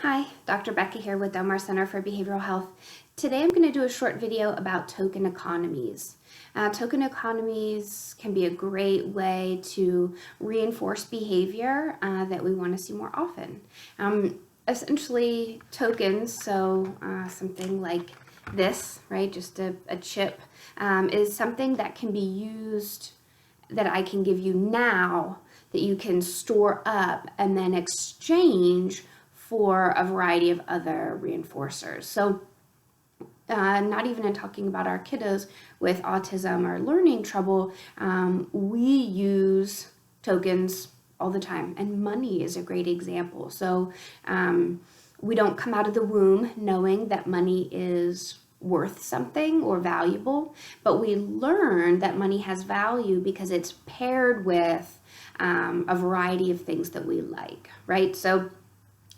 Hi, Dr. Becky here with Del Mar Center for Behavioral Health. Today I'm going to do a short video about token economies. Token economies can be a great way to reinforce behavior that we want to see more often. Essentially, tokens, so something like this, right, just a chip, is something that can be used, that I can give you now, that you can store up and then exchange for a variety of other reinforcers. So not even in talking about our kiddos with autism or learning trouble, we use tokens all the time, and money is a great example. So we don't come out of the womb knowing that money is worth something or valuable, but we learn that money has value because it's paired with a variety of things that we like, right? So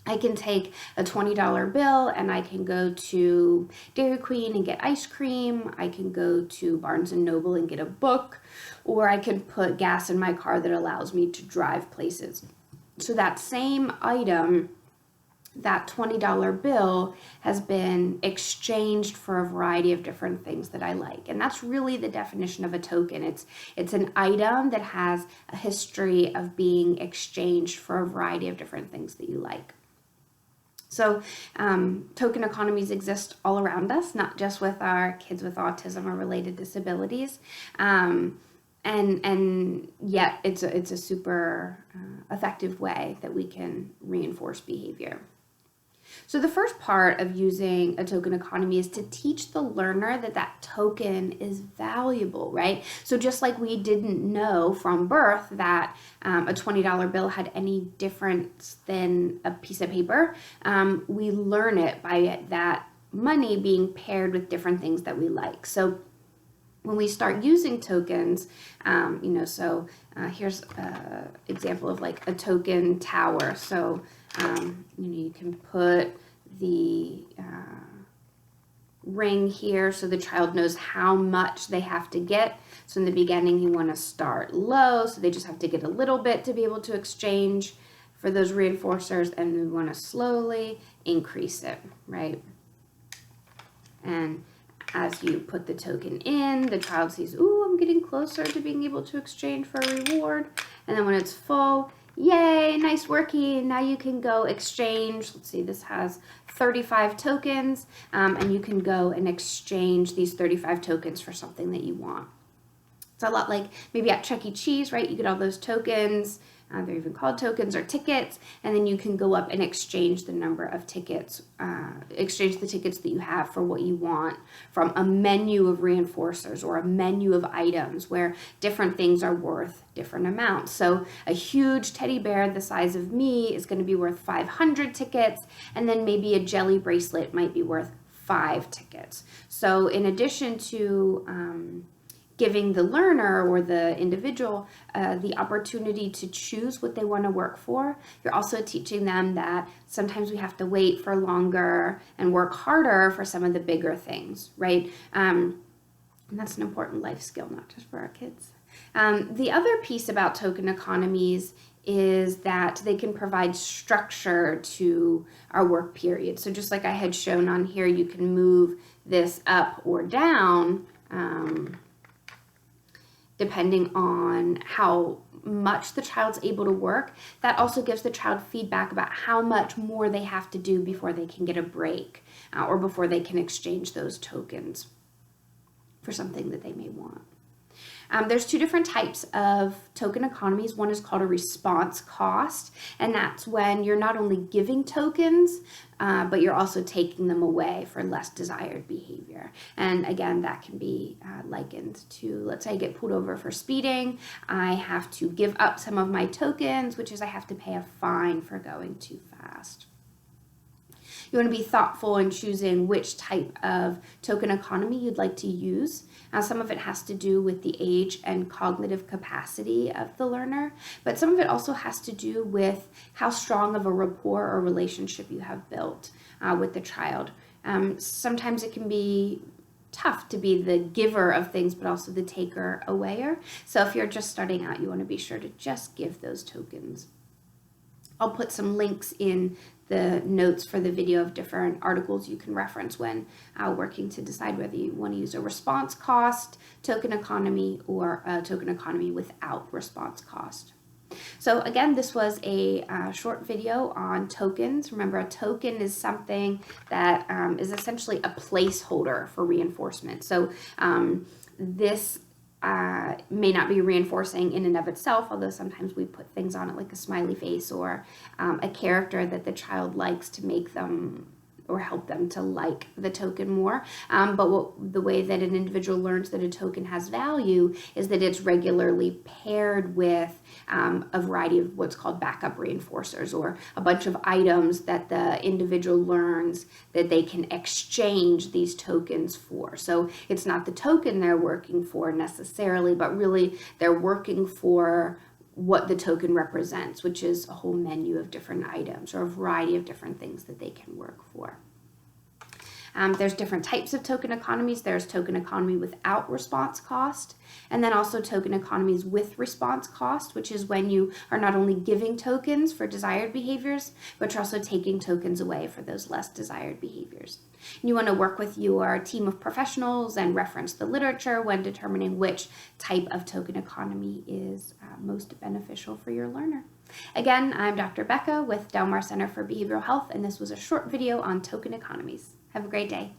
I can take a $20 bill and I can go to Dairy Queen and get ice cream. I can go to Barnes & Noble and get a book, or I can put gas in my car that allows me to drive places. So that same item, that $20 bill, has been exchanged for a variety of different things that I like. And that's really the definition of a token. It's an item that has a history of being exchanged for a variety of different things that you like. So token economies exist all around us, not just with our kids with autism or related disabilities. And yet it's a super effective way that we can reinforce behavior. So the first part of using a token economy is to teach the learner that that token is valuable, right? So just like we didn't know from birth that a $20 bill had any difference than a piece of paper, we learn it by that money being paired with different things that we like. So when we start using tokens, here's an example of like a token tower. So, you can put the ring here so the child knows how much they have to get. So in the beginning, you want to start low, so they just have to get a little bit to be able to exchange for those reinforcers, and we want to slowly increase it, right? And as you put the token in, the child sees, ooh, I'm getting closer to being able to exchange for a reward. And then when it's full, yay, nice working. Now you can go exchange. Let's see, this has 35 tokens, and you can go and exchange these 35 tokens for something that you want. It's a lot like maybe at Chuck E. Cheese, right? You get all those tokens. They're even called tokens or tickets, and then you can go up and exchange the number of tickets, exchange the tickets that you have for what you want from a menu of reinforcers or a menu of items where different things are worth different amounts. So a huge teddy bear the size of me is going to be worth 500 tickets, and then maybe a jelly bracelet might be worth 5 tickets. So in addition to giving the learner or the individual the opportunity to choose what they want to work for, you're also teaching them that sometimes we have to wait for longer and work harder for some of the bigger things, right? And that's an important life skill, not just for our kids. The other piece about token economies is that they can provide structure to our work period. So just like I had shown on here, you can move this up or down depending on how much the child's able to work. That also gives the child feedback about how much more they have to do before they can get a break or before they can exchange those tokens for something that they may want. There's two different types of token economies. One is called a response cost, and that's when you're not only giving tokens, but you're also taking them away for less desired behavior. And again, that can be likened to, let's say I get pulled over for speeding. I have to give up some of my tokens, which is I have to pay a fine for going too fast. You want to be thoughtful in choosing which type of token economy you'd like to use. Some of it has to do with the age and cognitive capacity of the learner, but some of it also has to do with how strong of a rapport or relationship you have built with the child. Sometimes it can be tough to be the giver of things, but also the taker awayer. So if you're just starting out, you want to be sure to just give those tokens. I'll put some links in the notes for the video of different articles you can reference when working to decide whether you want to use a response cost token economy or a token economy without response cost. So again, this was a short video on tokens. Remember, a token is something that is essentially a placeholder for reinforcement. So this may not be reinforcing in and of itself, although sometimes we put things on it like a smiley face or a character that the child likes to make them or help them to like the token more. But the way that an individual learns that a token has value is that it's regularly paired with a variety of what's called backup reinforcers, or a bunch of items that the individual learns that they can exchange these tokens for. So it's not the token they're working for necessarily, but really they're working for what the token represents, which is a whole menu of different items or a variety of different things that they can work for. There's different types of token economies. There's token economy without response cost, and then also token economies with response cost, which is when you are not only giving tokens for desired behaviors, but you're also taking tokens away for those less desired behaviors. And you want to work with your team of professionals and reference the literature when determining which type of token economy is most beneficial for your learner. Again, I'm Dr. Becca with Del Mar Center for Behavioral Health, and this was a short video on token economies. Have a great day.